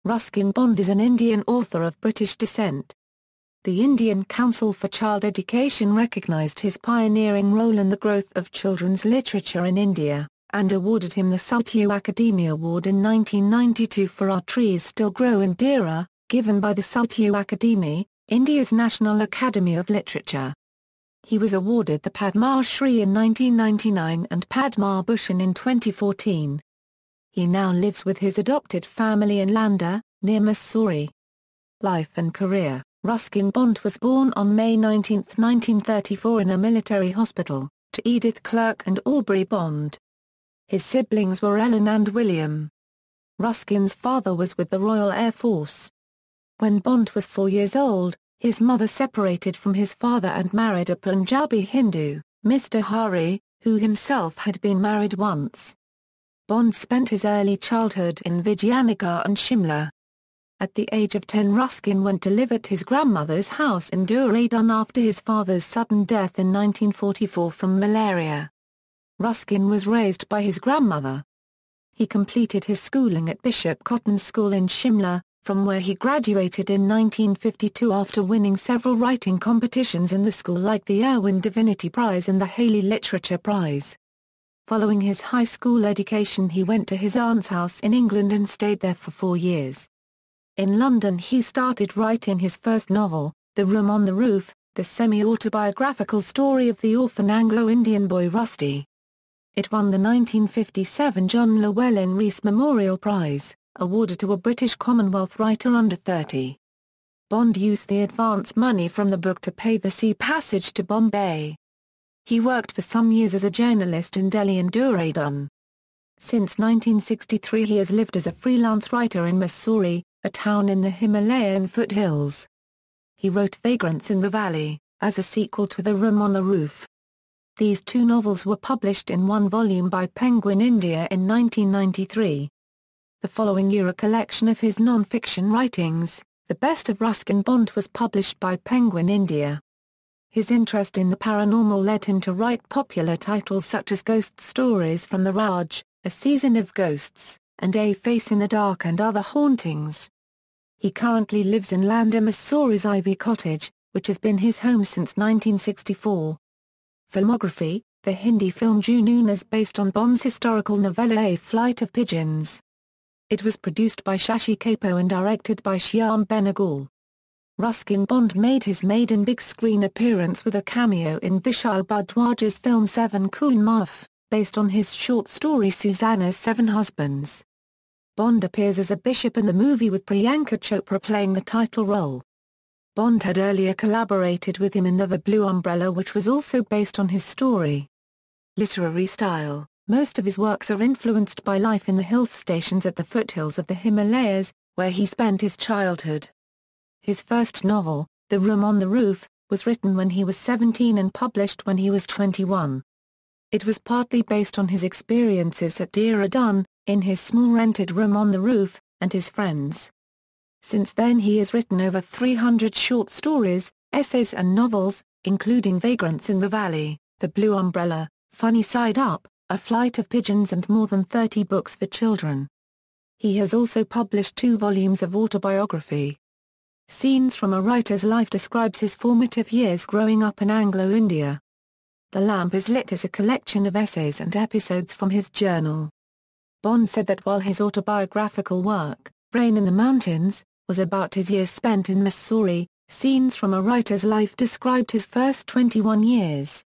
Ruskin Bond is an Indian author of British descent. The Indian Council for Child Education recognised his pioneering role in the growth of children's literature in India, and awarded him the Sahitya Akademi Award in 1992 for Our Trees Still Grow in Dehra, given by the Sahitya Akademi, India's National Academy of Literature. He was awarded the Padma Shri in 1999 and Padma Bhushan in 2014. He now lives with his adopted family in Landour, near Mussoorie. Life and career. Ruskin Bond was born on May 19, 1934 in a military hospital, to Edith Clerk and Aubrey Bond. His siblings were Ellen and William. Ruskin's father was with the Royal Air Force. When Bond was 4 years old, his mother separated from his father and married a Punjabi Hindu, Mr. Hari, who himself had been married once. Bond spent his early childhood in Vijayanagar and Shimla. At the age of 10, Ruskin went to live at his grandmother's house in Dehradun after his father's sudden death in 1944 from malaria. Ruskin was raised by his grandmother. He completed his schooling at Bishop Cotton's School in Shimla, from where he graduated in 1952 after winning several writing competitions in the school like the Irwin Divinity Prize and the Haley Literature Prize. Following his high school education, he went to his aunt's house in England and stayed there for 4 years. In London he started writing his first novel, The Room on the Roof, the semi-autobiographical story of the orphan Anglo-Indian boy Rusty. It won the 1957 John Llewellyn Rhys Memorial Prize, awarded to a British Commonwealth writer under 30. Bond used the advance money from the book to pay the sea passage to Bombay. He worked for some years as a journalist in Delhi and Dehradun. Since 1963 he has lived as a freelance writer in Mussoorie, a town in the Himalayan foothills. He wrote Vagrants in the Valley, as a sequel to The Room on the Roof. These two novels were published in one volume by Penguin India in 1993. The following year a collection of his non-fiction writings, The Best of Ruskin Bond, was published by Penguin India. His interest in the paranormal led him to write popular titles such as Ghost Stories from the Raj, A Season of Ghosts, and A Face in the Dark and Other Hauntings. He currently lives in Landour, Mussourie's Ivy Cottage, which has been his home since 1964. Filmography. The Hindi film Junoon is based on Bond's historical novella A Flight of Pigeons. It was produced by Shashi Kapoor and directed by Shyam Benegal. Ruskin Bond made his maiden big-screen appearance with a cameo in Vishal Bhardwaj's film Seven Cool Muff, based on his short story Susanna's Seven Husbands. Bond appears as a bishop in the movie with Priyanka Chopra playing the title role. Bond had earlier collaborated with him in The Blue Umbrella, which was also based on his story. Literary style. Most of his works are influenced by life in the hill stations at the foothills of the Himalayas, where he spent his childhood. His first novel, The Room on the Roof, was written when he was 17 and published when he was 21. It was partly based on his experiences at Dehradun, in his small rented room on the roof, and his friends. Since then he has written over 300 short stories, essays and novels, including Vagrants in the Valley, The Blue Umbrella, Funny Side Up, A Flight of Pigeons and more than 30 books for children. He has also published 2 volumes of autobiography. Scenes from a Writer's Life describes his formative years growing up in Anglo-India. The Lamp is Lit is a collection of essays and episodes from his journal. Bond said that while his autobiographical work, Rain in the Mountains, was about his years spent in Mussoorie, Scenes from a Writer's Life described his first 21 years.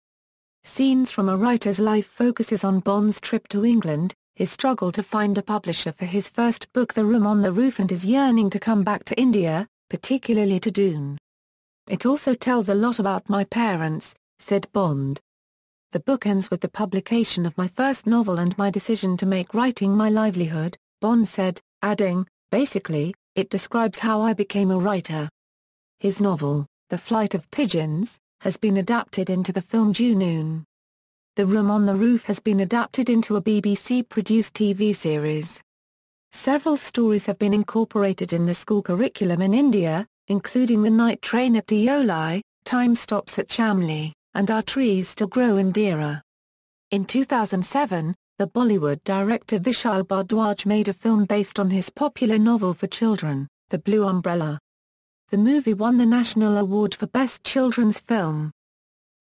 Scenes from a Writer's Life focuses on Bond's trip to England, his struggle to find a publisher for his first book The Room on the Roof and his yearning to come back to India, particularly to Doon. It also tells a lot about my parents, said Bond. The book ends with the publication of my first novel and my decision to make writing my livelihood, Bond said, adding, basically, it describes how I became a writer. His novel, The Flight of Pigeons, has been adapted into the film Junoon. The Room on the Roof has been adapted into a BBC-produced TV series. Several stories have been incorporated in the school curriculum in India, including The Night Train at Deoli, Time Stops at Chamli, and Our Trees Still Grow in Dehra. In 2007, the Bollywood director Vishal Bhardwaj made a film based on his popular novel for children, The Blue Umbrella. The movie won the National Award for Best Children's Film.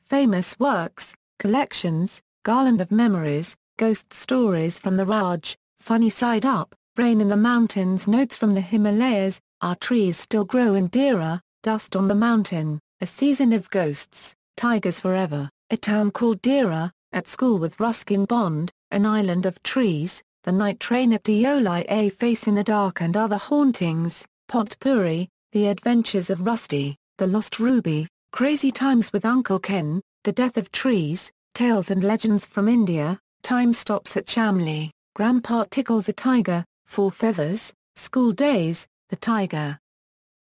Famous works, collections, Garland of Memories, Ghost Stories from the Raj, Funny Side Up, Rain in the Mountains, Notes from the Himalayas, Our Trees Still Grow in Dehra, Dust on the Mountain, A Season of Ghosts, Tigers Forever, A Town Called Dehra, At School with Ruskin Bond, An Island of Trees, The Night Train at Deoli, A Face in the Dark and Other Hauntings, Potpourri, The Adventures of Rusty, The Lost Ruby, Crazy Times with Uncle Ken, The Death of Trees, Tales and Legends from India, Time Stops at Shamli, Grandpa Tickles a Tiger, Four Feathers, School Days, The Tiger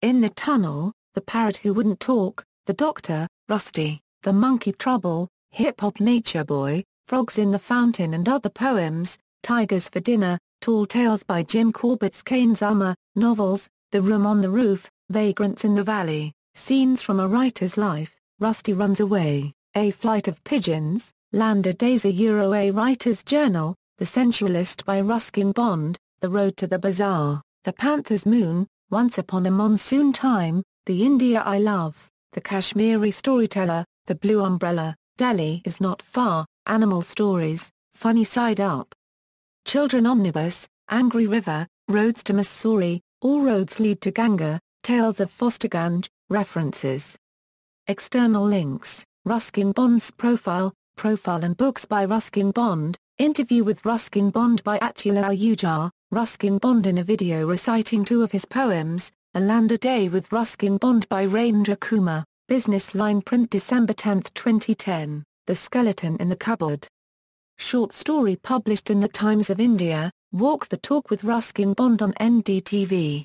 in the Tunnel, The Parrot Who Wouldn't Talk, The Doctor, Rusty, The Monkey Trouble, Hip Hop Nature Boy, Frogs in the Fountain and Other Poems, Tigers for Dinner, Tall Tales by Jim Corbett's Kane Zuma, Novels, The Room on the Roof, Vagrants in the Valley, Scenes from a Writer's Life, Rusty Runs Away, A Flight of Pigeons, Landour Days, A Writer's Journal, The Sensualist by Ruskin Bond, The Road to the Bazaar, The Panther's Moon, Once Upon a Monsoon Time, The India I Love, The Kashmiri Storyteller, The Blue Umbrella, Delhi Is Not Far, Animal Stories, Funny Side Up, Children Omnibus, Angry River, Roads to Mussoorie, All Roads Lead to Ganga, Tales of Fosterganj, References. External links, Ruskin Bond's profile and books by Ruskin Bond, Interview with Ruskin Bond by Atula Ahuja, Ruskin Bond in a video reciting two of his poems, A Landour Day with Ruskin Bond by Ramendra Kumar, Business Line print December 10, 2010, The Skeleton in the Cupboard. Short story published in the Times of India, Walk the Talk with Ruskin Bond on NDTV.